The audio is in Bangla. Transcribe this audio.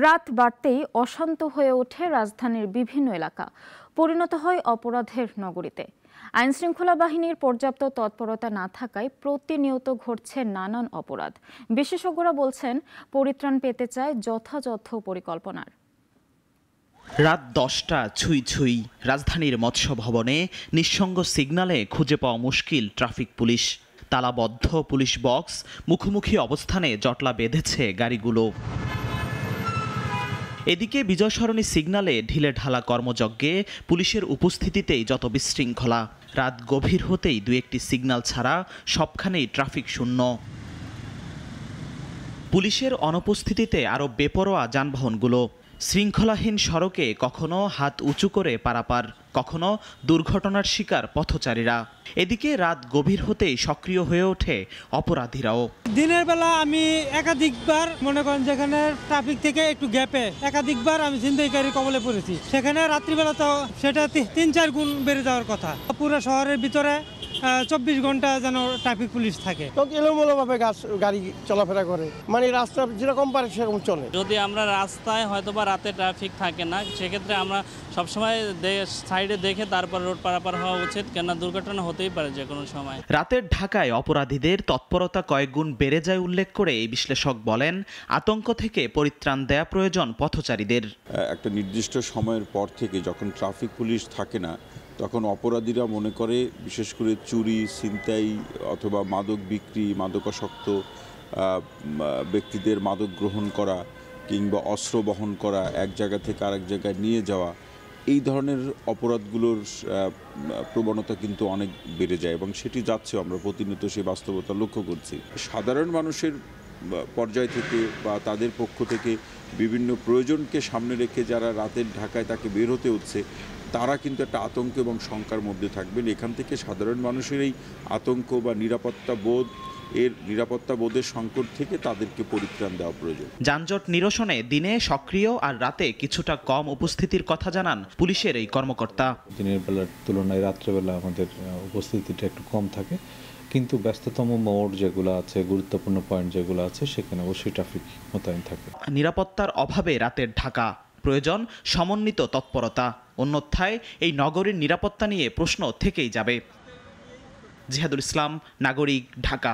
রাত বাড়তেই অশান্ত হয়ে ওঠে রাজধানীর বিভিন্ন এলাকা, পরিণত হয় অপরাধের নগরীতে। আইনশৃঙ্খলা বাহিনীর পর্যাপ্ত তৎপরতা না থাকায় প্রতিনিয়ত ঘটছে নানান অপরাধ। বিশেষজ্ঞরা বলছেন, পরিত্রাণ পেতে চায় যথাযথ পরিকল্পনার। রাত 10টা ছুঁই ছুঁই, রাজধানীর মৎস্য ভবনে নিঃসঙ্গ সিগন্যালে খুঁজে পাওয়া মুশকিল ট্রাফিক পুলিশ। তালাবদ্ধ পুলিশ বক্স, মুখোমুখি অবস্থানে জটলা বেঁধেছে গাড়িগুলো। এদিকে বিজয় সরণি সিগন্যালে ঢিলে ঢালা কর্মযজ্ঞে পুলিশের উপস্থিতিতেই যত বিশৃঙ্খলা। রাত গভীর হতেই দু একটি সিগন্যাল ছাড়া সবখানেই ট্রাফিক শূন্য। পুলিশের অনুপস্থিতিতে আরও বেপরোয়া যানবাহনগুলো। শৃঙ্খলাহীন সড়কে কখনো হাত উঁচু করে পারাপার, কখনো দুর্ঘটনার শিকার পথচারীরা। এদিকে রাত গভীর হতেই সক্রিয় হয়ে ওঠে অপরাধীরাও। দিনের বেলা আমি একাধিকবার মনে করেন যেখানে ট্রাফিক থেকে একটু গ্যাপে একাধিকবার আমি ছিনতাইকারীর কবলে পড়েছি। সেখানে রাত্রিবেলা তো সেটা 3-4 গুণ বেড়ে যাওয়ার কথা। পুরো শহরের ভিতরে 24 ঘন্টা যেন ট্রাফিক পুলিশ থাকে। এলোমেলোভাবে গাড়ি চলাফেরা করে, মানে রাস্তা যেরকম পারে সেরকম চলে। যদি আমরা রাস্তায় হয়তোবা রাতে ট্রাফিক থাকে না, সেক্ষেত্রে আমরা সবসময় সাইডে দেখে তারপর রোড পারাপার হওয়া উচিত, কেননা দুর্ঘটনা হতেই পারে যে কোনো সময়। রাতের ঢাকায় অপরাধীদের তৎপরতা কয়েক গুণ বেড়ে যায় উল্লেখ করে এই বিশ্লেষক বলেন, আতঙ্ক থেকে পরিত্রাণ দেয়া প্রয়োজন পথচারীদের। একটা নির্দিষ্ট সময়ের পর থেকে যখন ট্রাফিক পুলিশ থাকে না, তখন অপরাধীরা মনে করে বিশেষ করে চুরি, ছিনতাই অথবা মাদক বিক্রি, মাদকাসক্ত ব্যক্তিদের মাদক গ্রহণ করা কিংবা অস্ত্র বহন করা, এক জায়গা থেকে আরেক জায়গায় নিয়ে যাওয়া, এই ধরনের অপরাধগুলোর প্রবণতা কিন্তু অনেক বেড়ে যায় এবং সেটি যাচ্ছে, আমরা প্রতিনিয়ত সেই বাস্তবতা লক্ষ্য করছি। সাধারণ মানুষের পর্যায় থেকে বা তাদের পক্ষ থেকে বিভিন্ন প্রয়োজনকে সামনে রেখে যারা রাতের ঢাকায় তাকে বের হতে হচ্ছে, তারা কিন্তু একটা আতঙ্ক এবং শঙ্কার মধ্যে থাকবেন। এখান থেকে সাধারণ মানুষের এই আতঙ্ক বা নিরাপত্তা বোধের সংকট থেকে তাদেরকে পরিত্রাণ দেওয়া প্রয়োজন। যানজট নিরসনে দিনে সক্রিয় আর রাতে কিছুটা কম উপস্থিতির কথা জানান পুলিশের এই কর্মকর্তা। দিনের বেলার তুলনায় রাত্রেবেলা আমাদের উপস্থিতিটা একটু কম থাকে, কিন্তু ব্যস্ততম মোড় যেগুলো আছে, গুরুত্বপূর্ণ পয়েন্ট যেগুলো আছে, সেখানে অবশ্যই ট্রাফিক মোতায়েন থাকে। নিরাপত্তার অভাবে রাতের ঢাকা, প্রয়োজন সমন্বিত তৎপরতা। অন্যথায় এই নগরীর নিরাপত্তা নিয়ে প্রশ্ন থেকেই যাবে। জিহাদুল ইসলাম, নাগরিক, ঢাকা।